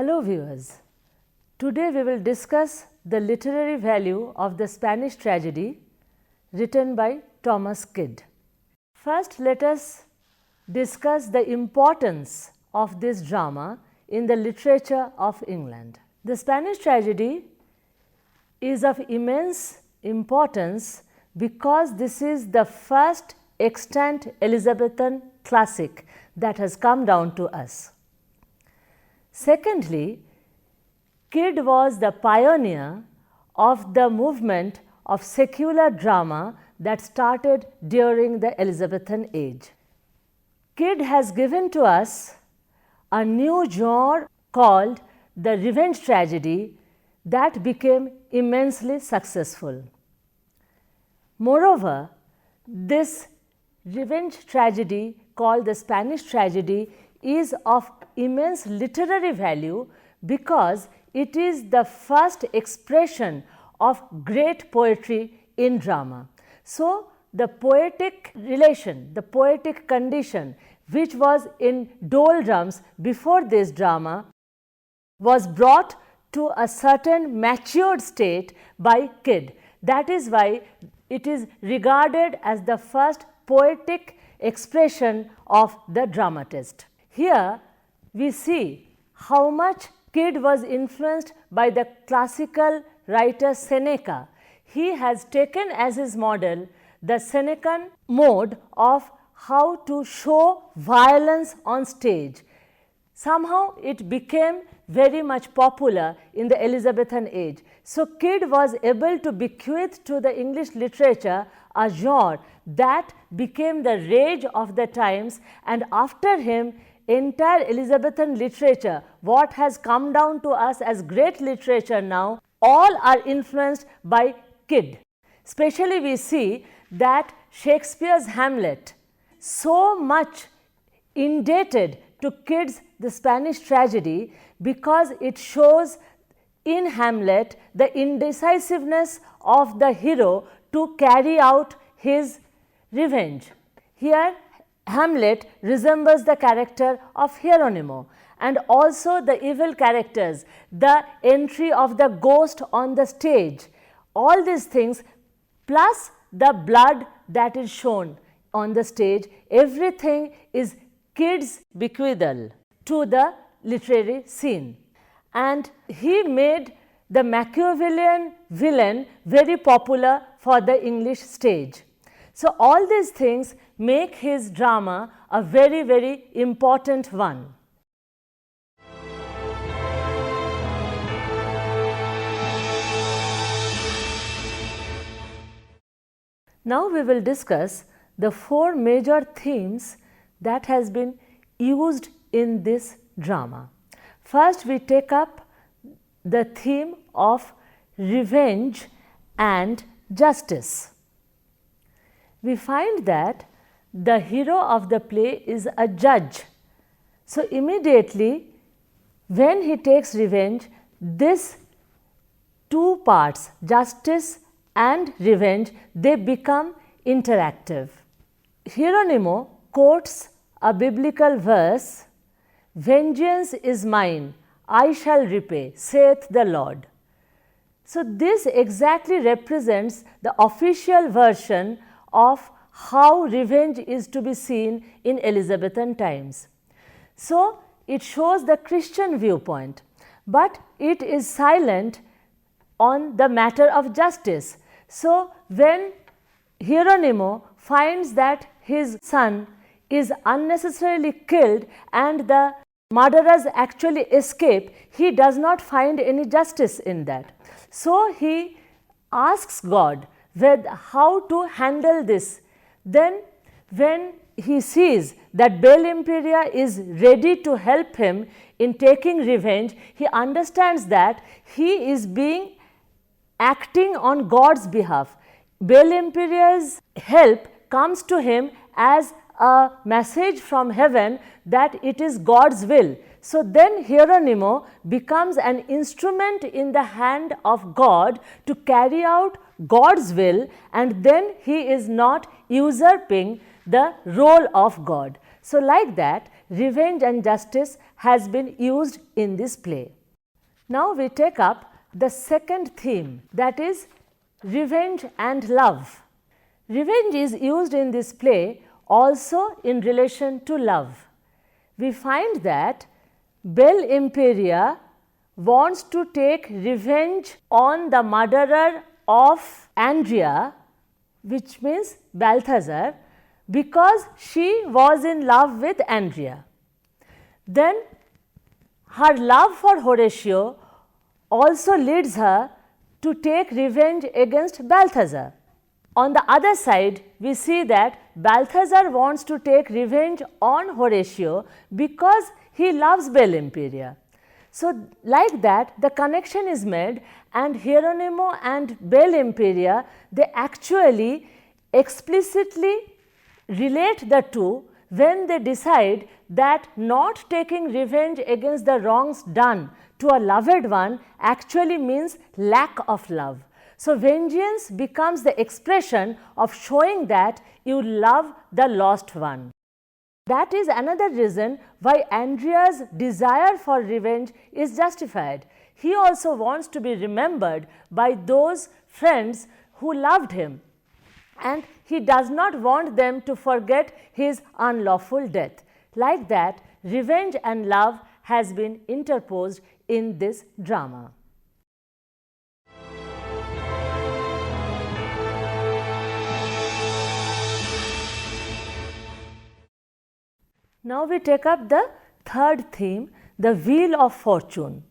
Hello viewers, today we will discuss the literary value of the Spanish tragedy written by Thomas Kyd. First, let us discuss the importance of this drama in the literature of England. The Spanish tragedy is of immense importance because this is the first extant Elizabethan classic that has come down to us. Secondly, Kyd was the pioneer of the movement of secular drama that started during the Elizabethan age. Kyd has given to us a new genre called the revenge tragedy that became immensely successful. Moreover, this revenge tragedy called the Spanish tragedy is of immense literary value because it is the first expression of great poetry in drama. So, the poetic relation, the poetic condition which was in doldrums before this drama was brought to a certain matured state by Kyd. That is why it is regarded as the first poetic expression of the dramatist. Here we see how much Kyd was influenced by the classical writer Seneca. He has taken as his model the Senecan mode of how to show violence on stage. Somehow it became very much popular in the Elizabethan age. So, Kyd was able to bequeath to the English literature a genre that became the rage of the times, and after him entire Elizabethan literature, what has come down to us as great literature now, all are influenced by Kyd. Especially we see that Shakespeare's Hamlet so much indebted to Kyd's The Spanish Tragedy because it shows in Hamlet the indecisiveness of the hero to carry out his revenge. Here Hamlet resembles the character of Hieronymo, and also the evil characters, the entry of the ghost on the stage, all these things plus the blood that is shown on the stage, everything is Kyd's bequeathal to the literary scene. And he made the Machiavellian villain very popular for the English stage. So, all these things make his drama a very, very important one. Now, we will discuss the four major themes that has been used in this drama. First, we take up the theme of revenge and justice. We find that the hero of the play is a judge. So, immediately when he takes revenge, this two parts, justice and revenge, they become interactive. Hieronymo quotes a biblical verse, "Vengeance is mine, I shall repay, saith the Lord." So, this exactly represents the official version of how revenge is to be seen in Elizabethan times. So, it shows the Christian viewpoint, but it is silent on the matter of justice. So, when Hieronymo finds that his son is unnecessarily killed and the murderers actually escape, he does not find any justice in that. So, he asks God how to handle this. Then when he sees that Bel Imperia is ready to help him in taking revenge, he understands that he is acting on God's behalf. Bel Imperia's help comes to him as a message from heaven that it is God's will. So, then Hieronymo becomes an instrument in the hand of God to carry out God's will, and then he is not usurping the role of God. So, like that, revenge and justice has been used in this play. Now, we take up the second theme, that is revenge and love. Revenge is used in this play also in relation to love. We find that Belle Imperia wants to take revenge on the murderer of Andrea, which means Balthazar, because she was in love with Andrea. Then her love for Horatio also leads her to take revenge against Balthazar. On the other side, we see that Balthazar wants to take revenge on Horatio because he loves Belle Imperia. So, like that, the connection is made, and Hieronimo and Belle Imperia, they actually explicitly relate the two when they decide that not taking revenge against the wrongs done to a loved one actually means lack of love. So, vengeance becomes the expression of showing that you love the lost one. That is another reason why Andrea's desire for revenge is justified. He also wants to be remembered by those friends who loved him, and he does not want them to forget his unlawful death. Like that, revenge and love has been interposed in this drama. Now, we take up the third theme, the Wheel of Fortune.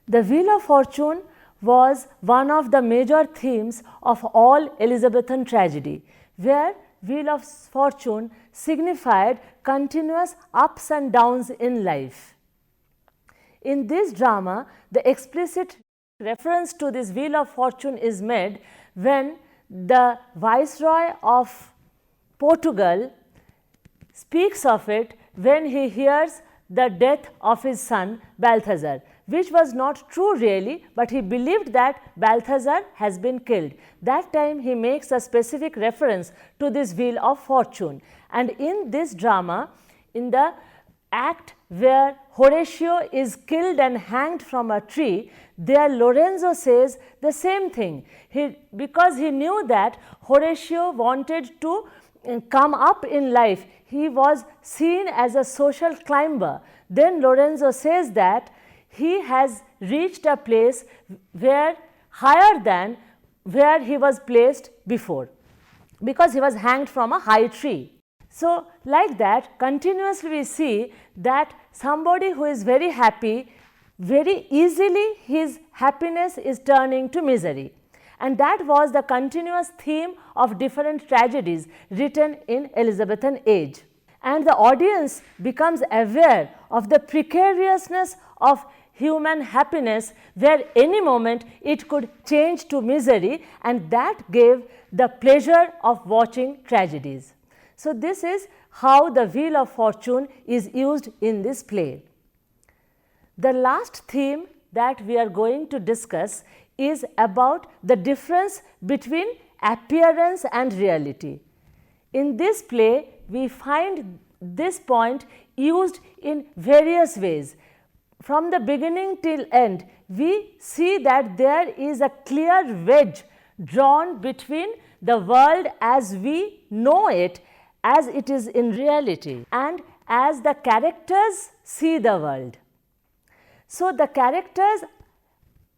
The Wheel of Fortune was one of the major themes of all Elizabethan tragedy, where Wheel of Fortune signified continuous ups and downs in life. In this drama, the explicit reference to this Wheel of Fortune is made when the Viceroy of Portugal speaks of it when he hears the death of his son Balthazar, which was not true really, but he believed that Balthazar has been killed. That time he makes a specific reference to this Wheel of Fortune, and in this drama, in the act where Horatio is killed and hanged from a tree, there Lorenzo says the same thing, because he knew that Horatio wanted to come up in life. He was seen as a social climber. Then Lorenzo says that he has reached a place where higher than where he was placed before, because he was hanged from a high tree. So, like that, continuously we see that somebody who is very happy, very easily his happiness is turning to misery. And that was the continuous theme of different tragedies written in Elizabethan age. And the audience becomes aware of the precariousness of human happiness, where any moment it could change to misery, and that gave the pleasure of watching tragedies. So, this is how the Wheel of Fortune is used in this play. The last theme that we are going to discuss is about the difference between appearance and reality. In this play, we find this point used in various ways. From the beginning till end, we see that there is a clear wedge drawn between the world as we know it, as it is in reality, and as the characters see the world. So, the characters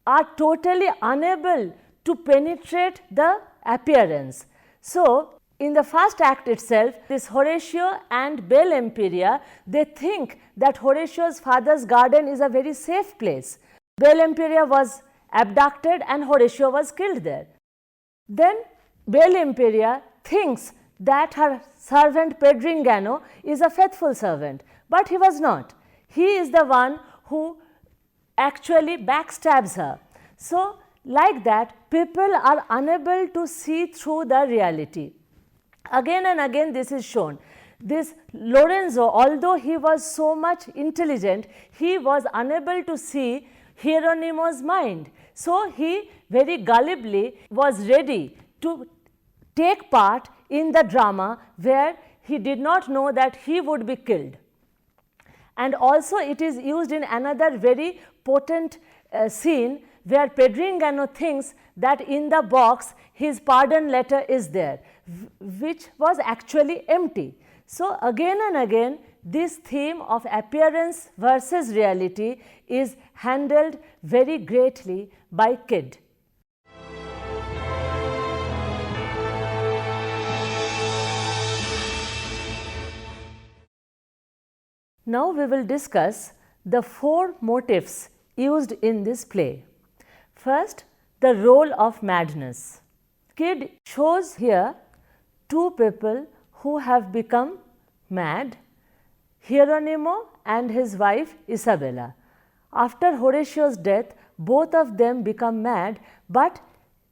are totally unable to penetrate the appearance. So, in the first act itself, this Horatio and Belle Imperia, they think that Horatio's father's garden is a very safe place. Belle Imperia was abducted and Horatio was killed there. Then Belle Imperia thinks that her servant Pedringano is a faithful servant, but he was not. He is the one who actually backstabs her. So, like that, people are unable to see through the reality. Again and again this is shown. This Lorenzo, although he was so much intelligent, he was unable to see Hieronimo's mind. So, he very gullibly was ready to take part in the drama where he did not know that he would be killed. And also it is used in another very potent scene where Pedringano thinks that in the box his pardon letter is there, which was actually empty. So, again and again this theme of appearance versus reality is handled very greatly by Kidd. Now we will discuss the 4 motifs used in this play. First, the role of madness. Kidd shows here 2 people who have become mad, Hieronimo and his wife Isabella. After Horatio's death, both of them become mad, but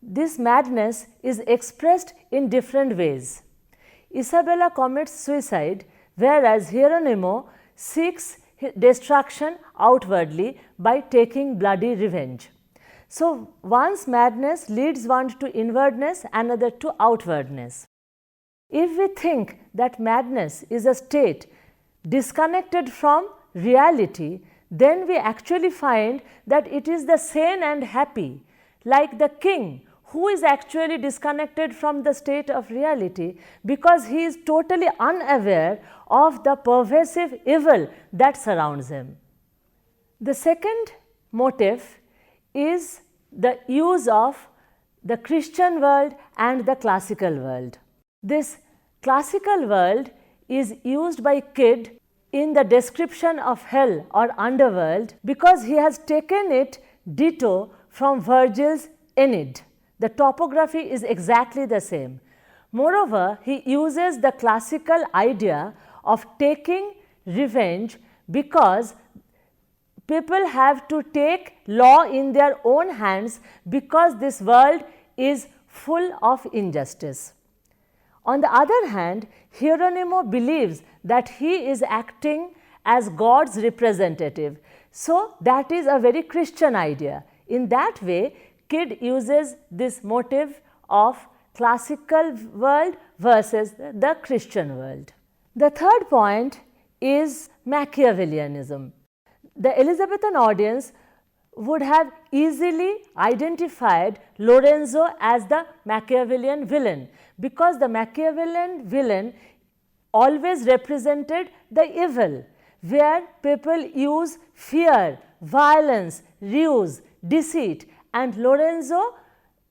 this madness is expressed in different ways. Isabella commits suicide, whereas Hieronimo seeks destruction outwardly by taking bloody revenge. So, one's madness leads one to inwardness, another to outwardness. If we think that madness is a state disconnected from reality, then we actually find that it is the sane and happy, like the king, who is actually disconnected from the state of reality because he is totally unaware of the pervasive evil that surrounds him. The second motif is the use of the Christian world and the classical world. This classical world is used by Kidd in the description of hell or underworld because he has taken it ditto from Virgil's Aeneid. The topography is exactly the same. Moreover, he uses the classical idea of taking revenge because people have to take law in their own hands because this world is full of injustice. On the other hand, Hieronimo believes that he is acting as God's representative. So, that is a very Christian idea. In that way, Kidd uses this motive of classical world versus the Christian world. The third point is Machiavellianism. The Elizabethan audience would have easily identified Lorenzo as the Machiavellian villain because the Machiavellian villain always represented the evil, where people use fear, violence, ruse, deceit, and Lorenzo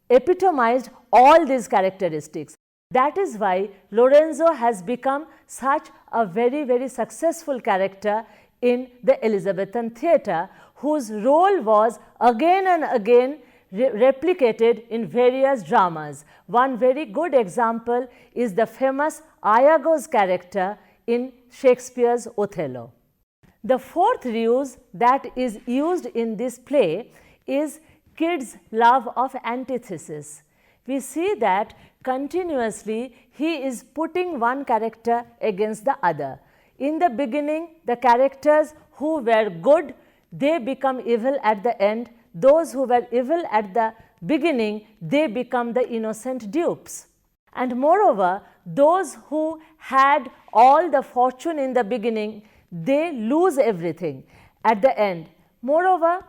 epitomized all these characteristics. That is why Lorenzo has become such a very successful character in the Elizabethan theatre, whose role was again and again replicated in various dramas. One very good example is the famous Iago's character in Shakespeare's Othello. The fourth ruse that is used in this play is Kidd's love of antithesis. We see that continuously he is putting one character against the other. In the beginning, the characters who were good, they become evil at the end. Those who were evil at the beginning, they become the innocent dupes. And moreover, those who had all the fortune in the beginning, they lose everything at the end. Moreover,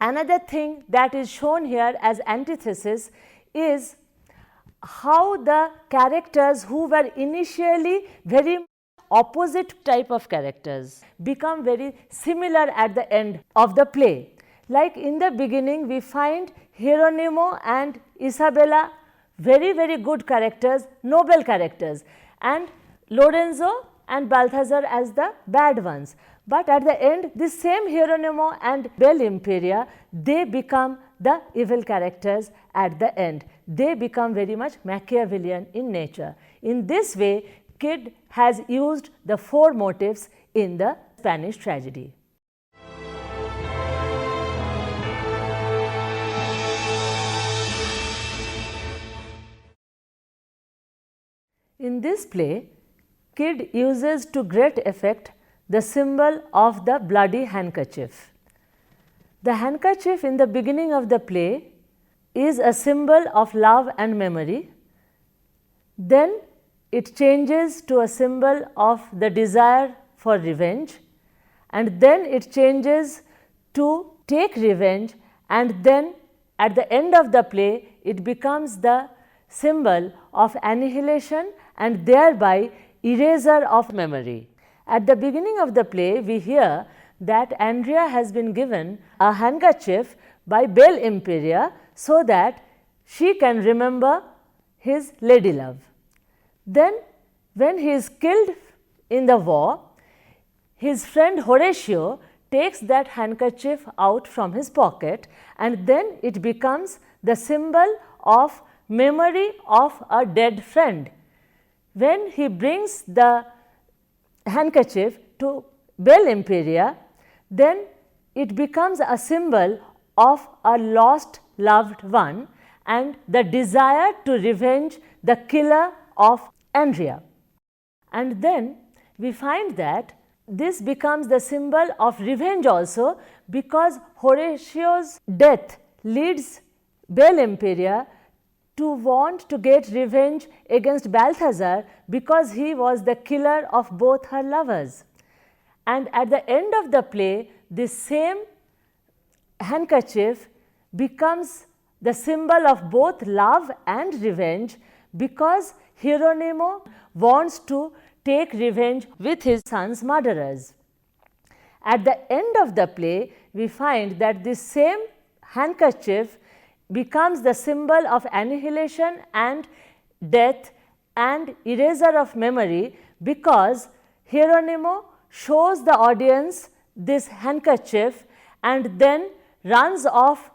another thing that is shown here as antithesis is how the characters who were initially very opposite type of characters become very similar at the end of the play. Like in the beginning, we find Hieronimo and Isabella very good characters, noble characters, and Lorenzo and Balthazar as the bad ones. But at the end, this same Hieronimo and Belle Imperia, they become the evil characters at the end. They become very much Machiavellian in nature. In this way, Kidd has used the four motifs in the Spanish tragedy. In this play, Kidd uses to great effect the symbol of the bloody handkerchief. The handkerchief in the beginning of the play is a symbol of love and memory. Then it changes to a symbol of the desire for revenge, and then it changes to take revenge, and then at the end of the play it becomes the symbol of annihilation and thereby erasure of memory. At the beginning of the play, we hear that Andrea has been given a handkerchief by Belle Imperia so that she can remember his lady love. Then when he is killed in the war, his friend Horatio takes that handkerchief out from his pocket, and then it becomes the symbol of memory of a dead friend. When he brings the handkerchief to Belle Imperia, then it becomes a symbol of a lost loved one and the desire to revenge the killer of Andrea. And then we find that this becomes the symbol of revenge also, because Horatio's death leads Belle Imperia to want to get revenge against Balthazar because he was the killer of both her lovers. And at the end of the play, this same handkerchief becomes the symbol of both love and revenge, because Hieronimo wants to take revenge with his son's murderers. At the end of the play, we find that this same handkerchief becomes the symbol of annihilation and death and erasure of memory, because Hieronimo shows the audience this handkerchief and then runs off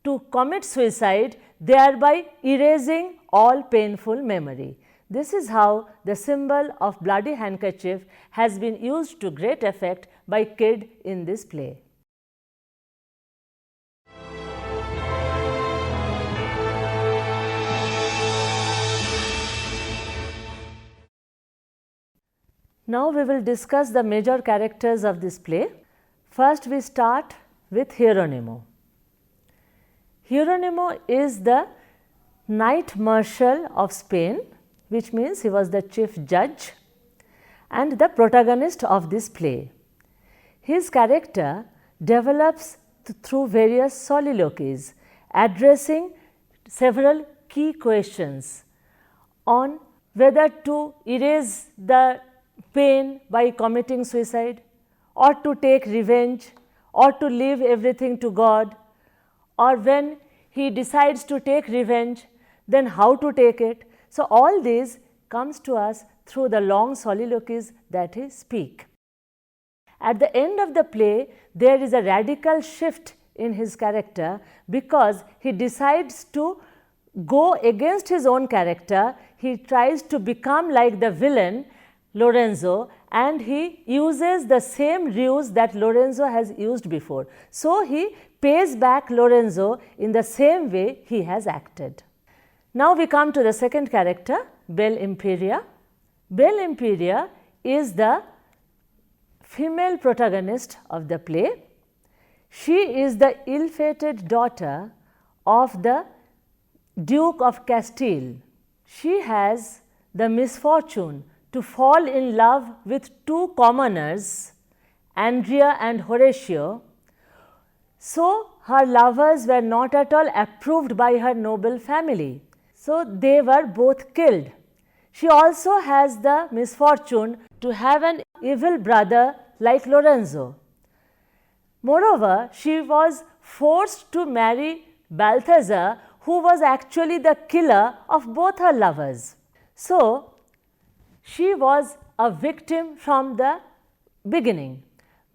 to commit suicide, thereby erasing all painful memory. This is how the symbol of bloody handkerchief has been used to great effect by Kyd in this play. Now we will discuss the major characters of this play. First we start with Hieronimo. Hieronimo is the Knight Marshal of Spain, which means he was the chief judge and the protagonist of this play. His character develops through various soliloquies addressing several key questions on whether to erase the pain by committing suicide, or to take revenge, or to leave everything to God, or when he decides to take revenge, then how to take it. So, all these comes to us through the long soliloquies that he speaks. At the end of the play, there is a radical shift in his character, because he decides to go against his own character. He tries to become like the villain Lorenzo, and he uses the same ruse that Lorenzo has used before. So, he pays back Lorenzo in the same way he has acted. Now, we come to the second character, Belle Imperia. Belle Imperia is the female protagonist of the play. She is the ill-fated daughter of the Duke of Castile. She has the misfortune to fall in love with two commoners, Andrea and Horatio. So, her lovers were not at all approved by her noble family. So, they were both killed. She also has the misfortune to have an evil brother like Lorenzo. Moreover, she was forced to marry Balthazar, who was actually the killer of both her lovers. So, she was a victim from the beginning.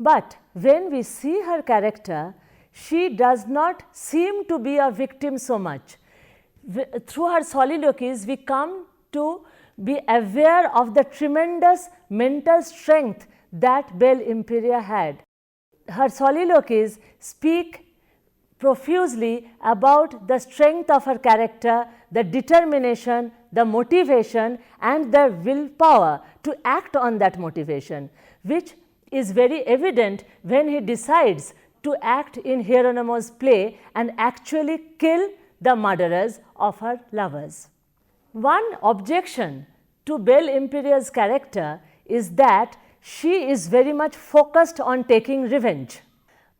But when we see her character, she does not seem to be a victim so much. Through her soliloquies, we come to be aware of the tremendous mental strength that Belle Imperia had. Her soliloquies speak profusely about the strength of her character, the determination, the motivation and the willpower to act on that motivation, which is very evident when he decides to act in Hieronimo's play and actually kill the murderers of her lovers. One objection to Belle Imperia's character is that she is very much focused on taking revenge.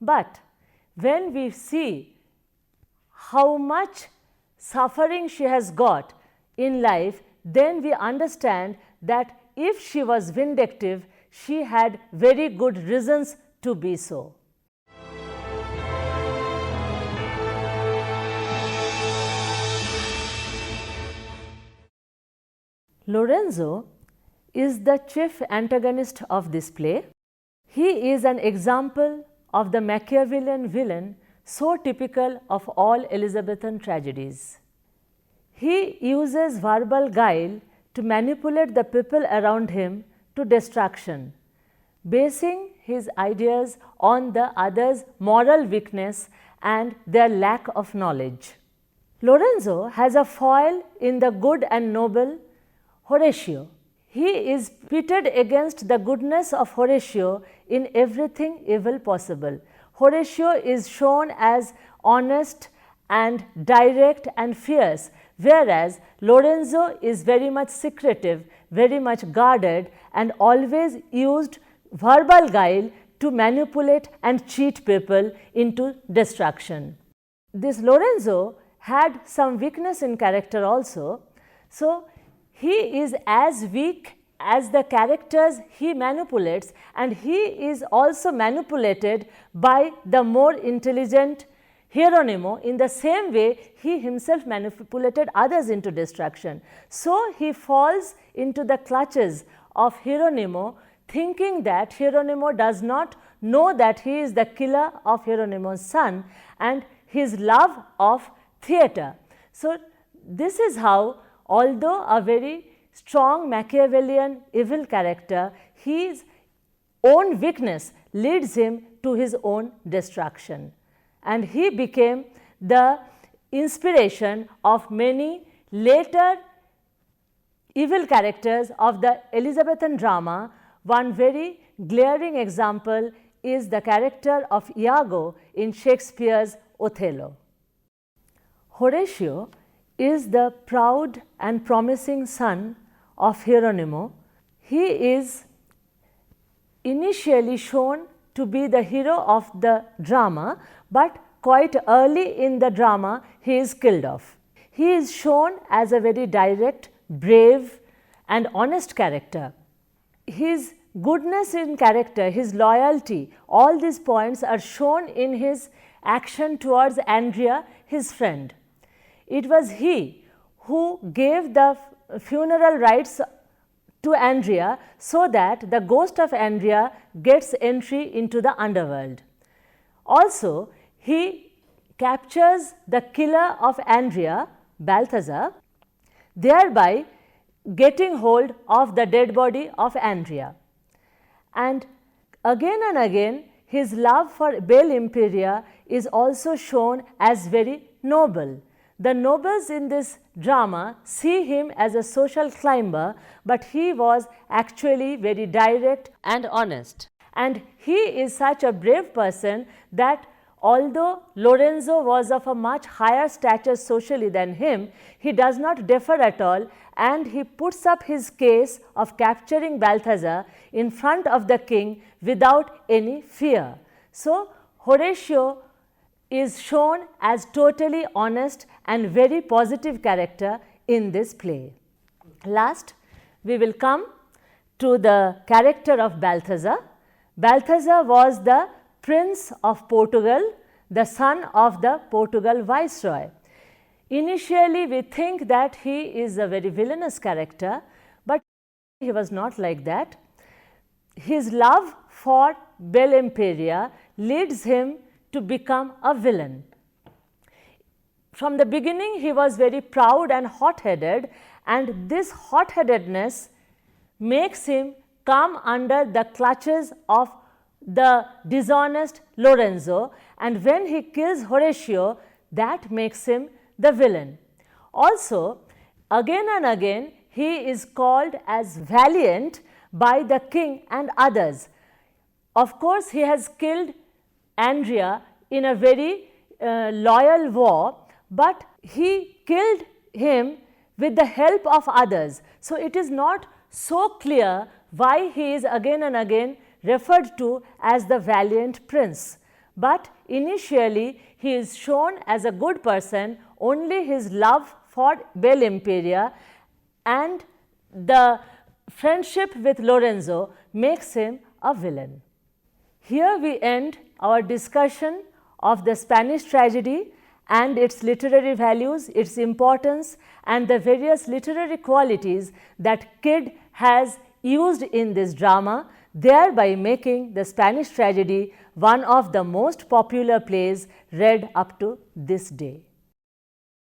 But when we see how much suffering she has got in life, then we understand that if she was vindictive, she had very good reasons to be so. Lorenzo is the chief antagonist of this play. He is an example of the Machiavellian villain so typical of all Elizabethan tragedies. He uses verbal guile to manipulate the people around him to destruction, basing his ideas on the others' moral weakness and their lack of knowledge. Lorenzo has a foil in the good and noble Horatio. He is pitted against the goodness of Horatio in everything evil possible. Horatio is shown as honest and direct and fierce, whereas Lorenzo is very much secretive, very much guarded, and always used verbal guile to manipulate and cheat people into destruction. This Lorenzo had some weakness in character also. So, he is as weak as the characters he manipulates, and he is also manipulated by the more intelligent Hieronimo in the same way he himself manipulated others into destruction. So, he falls into the clutches of Hieronimo, thinking that Hieronimo does not know that he is the killer of Hieronimo's son and his love of theatre. So, this is how, although a very strong Machiavellian evil character, his own weakness leads him to his own destruction. And he became the inspiration of many later evil characters of the Elizabethan drama. One very glaring example is the character of Iago in Shakespeare's Othello. Horatio is the proud and promising son of Hieronimo. He is initially shown to be the hero of the drama, but quite early in the drama he is killed off. He is shown as a very direct, brave and honest character. His goodness in character, his loyalty, all these points are shown in his action towards Andrea, his friend. It was he who gave the funeral rites to Andrea so that the ghost of Andrea gets entry into the underworld. Also, he captures the killer of Andrea, Balthazar, thereby getting hold of the dead body of Andrea. And again, his love for Belle Imperia is also shown as very noble. The nobles in this drama see him as a social climber, but he was actually very direct and honest. And he is such a brave person that although Lorenzo was of a much higher stature socially than him, he does not defer at all, and he puts up his case of capturing Balthazar in front of the king without any fear. So, Horatio is shown as totally honest and very positive character in this play. Last, we will come to the character of Balthazar. Balthazar was the Prince of Portugal, the son of the Portugal Viceroy. Initially, we think that he is a very villainous character, but he was not like that. His love for Belle Imperia leads him to become a villain. From the beginning, he was very proud and hot-headed, and this hot-headedness makes him come under the clutches of the dishonest Lorenzo, and when he kills Horatio, that makes him the villain. Also, again and again, he is called as valiant by the king and others. Of course, he has killed Andrea in a very loyal war, but he killed him with the help of others. So, it is not so clear why he is again and again referred to as the valiant prince. But initially he is shown as a good person, only his love for Belle Imperia and the friendship with Lorenzo makes him a villain. Here we end our discussion of the Spanish tragedy and its literary values, its importance, and the various literary qualities that Kyd has used in this drama, thereby making the Spanish tragedy one of the most popular plays read up to this day.